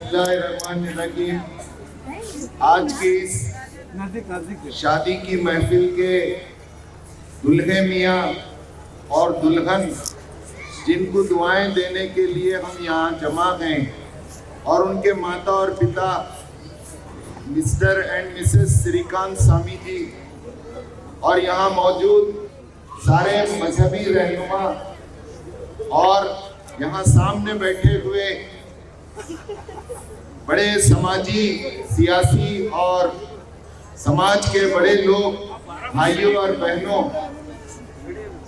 बिस्मिल्लाहिर्रहमानिर्रहीम। आज की इस शादी की महफिल के दुल्हे मियाँ और दुल्हन जिनको दुआएं देने के लिए हम यहाँ जमा हैं और उनके माता और पिता mister and Mrs Shrikant Swami ji और यहाँ मौजूद सारे मजहबी रहनुमा और यहाँ सामने बैठे हुए बड़े समाजी सियासी और समाज के बड़े लोग भाइयों और बहनों,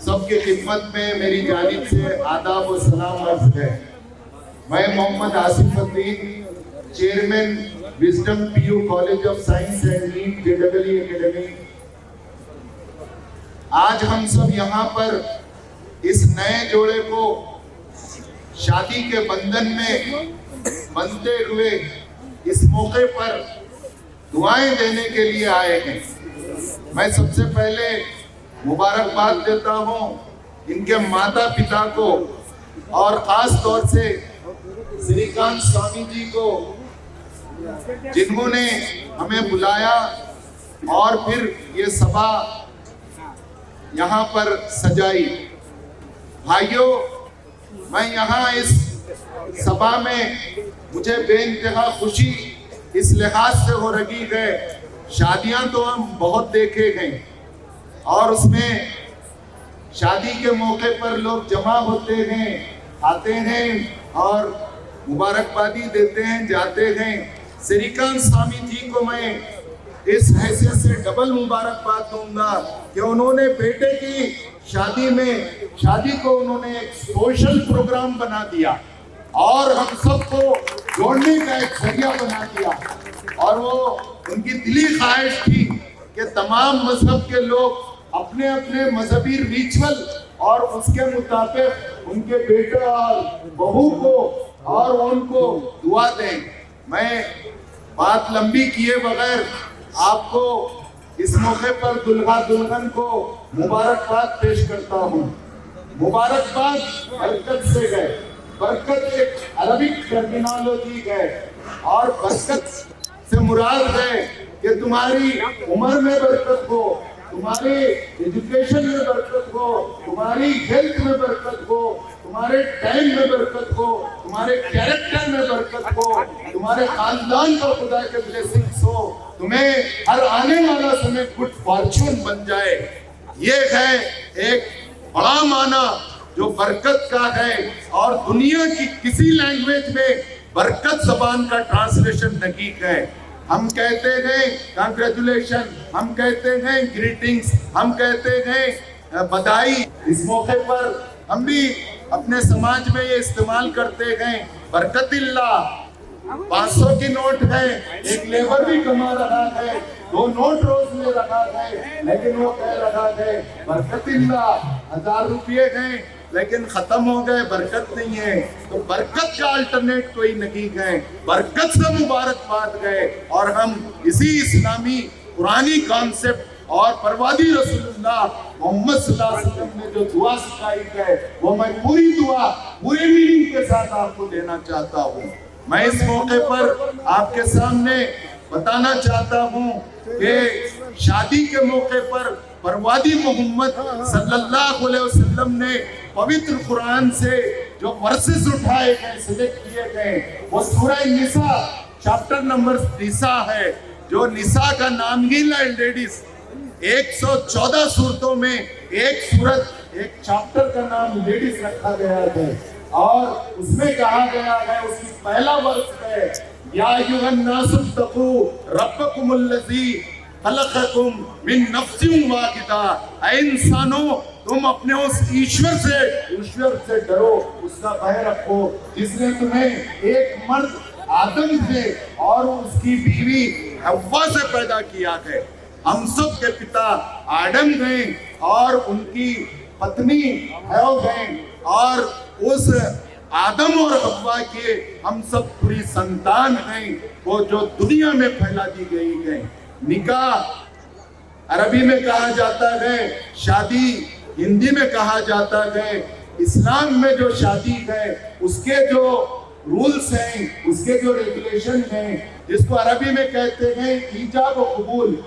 सबके खिदमत में मेरी जानिब से आदाब और सलाम अर्ज है। मैं Mohammed Asifuddin, chairman Wisdom PU college of science and NEET JW academy, आज हम सब यहाँ पर इस नए जोड़े को शादी के बंधन में बनते हुए इस मौके पर दुआएं देने के लिए आए हैं। मैं सबसे पहले मुबारकबाद देता हूं इनके माता पिता को और खास तौर से श्रीकांत स्वामी जी को, जिन्होंने हमें बुलाया और फिर ये सभा यहाँ पर सजाई। भाइयों, मैं यहाँ इस सभा में मुझे बेइंतहा खुशी इस लिहाज से हो रही है, शादियां तो हम बहुत देखे गए और उसमें शादी के मौके पर लोग जमा होते हैं, आते हैं और मुबारकबादी देते हैं, जाते हैं। श्रीकांत स्वामी जी को मैं इस हैसियत से डबल मुबारकबाद दूंगा कि उन्होंने बेटे की शादी को उन्होंने एक सोशल प्रोग्राम बना दिया और हम सबको जोड़ने का एक जरिया बना दिया। और वो उनकी दिली ख्वाहिश थी कि तमाम मजहब के लोग अपने अपने मजहबी रिचुअल और उसके मुताबिक उनके बेटे और बहू को और उनको दुआ दें। मैं बात लंबी किए बगैर आपको इस मौके पर दुल्हा दुल्हन को मुबारकबाद पेश करता हूँ। मुबारकबाद बरकत से गए। बरकत एक अरबिक टर्मिनोलॉजी है और बरकत से मुराद है कि तुम्हारी उम्र में बरकत हो, तुम्हारे एजुकेशन में बरकत हो, तुम्हारी हेल्थ में बरकत हो, तुम्हारे टाइम में बरकत हो, तुम्हारे कैरेक्टर में बरकत हो, तुम्हारे खानदान का खुदा के ब्लेसिंग्स हो, तुम्हें हर आने वाला समय गुड फॉर्चून बन जाए। ये है एक बड़ा माना जो बरकत का है और दुनिया की किसी लैंग्वेज में बरकत जबान का ट्रांसलेशन नहीं है। हम कहते हैं कांग्रेचुलेशन, हम कहते हैं ग्रीटिंग्स, हम कहते हैं बधाई। इस मौके पर हम भी अपने समाज में ये इस्तेमाल करते हैं बरकतिल्ला। 500 की नोट है, एक लेबर भी कमा रहा है, 2 नोट रोज ले रहा है, लेकिन वो कह रहा है बरकतिल्ला। 1000 रुपये हैं लेकिन खत्म हो गए, बरकत नहीं है। तो बरकत का अल्टरनेट कोई नहीं है, बरकत से मुबारकबाद गए। और हम इसी इस्लामी पुरानी कॉन्सेप्ट और परवादी रसूलुल्लाह मोहम्मद सल्लल्लाहु अलैहि वसल्लम ने जो दुआ सिखाई है वो मैं पूरी दुआ पूरे मीनिंग के साथ आपको देना चाहता हूँ। मैं इस मौके पर आपके सामने बताना चाहता हूँ कि शादी के मौके पर परवादी मोहम्मद सल्लल्लाहु अलैहि वसल्लम ने पवित्र कुरान से जो वर्सेस उठाए गए, सिलेक्ट किए गए, वो सूरह निसा चैप्टर नंबर निसा है, जो निसा का नाम ही लेडीज। 114 सूरतों में एक सूरत, एक चैप्टर का नाम लेडीज रखा गया है और उसमें कहा गया है, उसकी पहला वर्ष है, या अय्युहन नासु तक़ू रब्बकुमुल्लज़ी खलक़कुम मिन नफ्सिन वाहिदा। ऐ इंसानों, तुम अपने उस ईश्वर से डरो, उसका भय रखो जिसने तुम्हें एक मर्द आदम से और उसकी बीवी हव्वा से पैदा किया है। हम सब के पिता आदम गए और उनकी पत्नी हव्वा गए और उस आदम और हव्वा के हम सब पूरी संतान हैं, वो जो दुनिया में फैला दी गई है। निकाह अरबी में कहा जाता है, शादी हिंदी में कहा जाता है। इस्लाम में जो शादी है उसके जो रूल्स हैं, उसके जो रेगुलेशन हैं, जिसको अरबी में कहते हैं ईजाब व कबूल,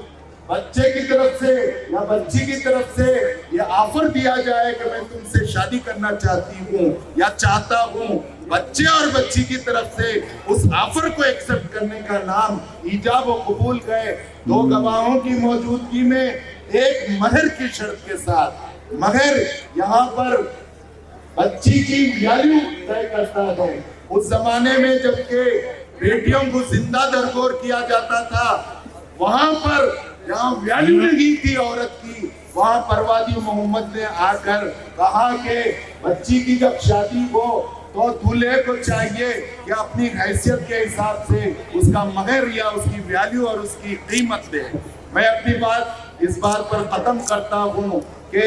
बच्चे की तरफ से या बच्ची की तरफ से ये ऑफर दिया जाए कि मैं तुमसे शादी करना चाहती हूँ या चाहता हूँ, बच्चे और बच्ची की तरफ से उस ऑफर को एक्सेप्ट करने का नाम ईजाब व कबूल गए। दो गवाहों की मौजूदगी में एक महर की शर्त के साथ। महर यहाँ पर बच्ची की वैल्यू तय करता है। उस जमाने में जबकि बेटियों को जिंदा दरगोर किया जाता था, वहां पर जहाँ वैल्यू नहीं थी औरत की, वहां परवादी मोहम्मद ने आकर कहा कि बच्ची की जब शादी हो तो दूल्हे को चाहिए कि अपनी हैसियत के हिसाब से उसका महर या उसकी वैल्यू और उसकी कीमत दे। मैं अपनी बात इस बात पर खत्म करता हूँ कि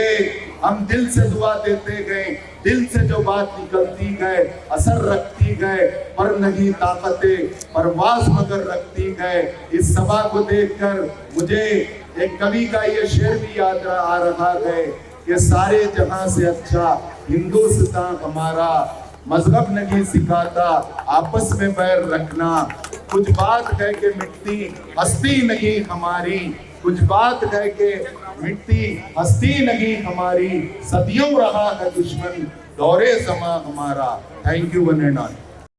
हम दिल से दुआ देते गए, दिल से जो बात निकलती गए असर रखती गए, पर नहीं ताकते परवाज मगर रखती गए। इस सभा को देखकर मुझे एक कवि का ये शेर भी याद आ रहा है कि सारे जहां से अच्छा हिंदुस्तान हमारा, मजहब नहीं सिखाता आपस में बैर रखना, कुछ बात है कि मिटती हस्ती नहीं हमारी, कुछ बात है कि मिटती हस्ती नहीं हमारी, सदियों रहा है दुश्मन दौरे समा हमारा। Thank you one and all.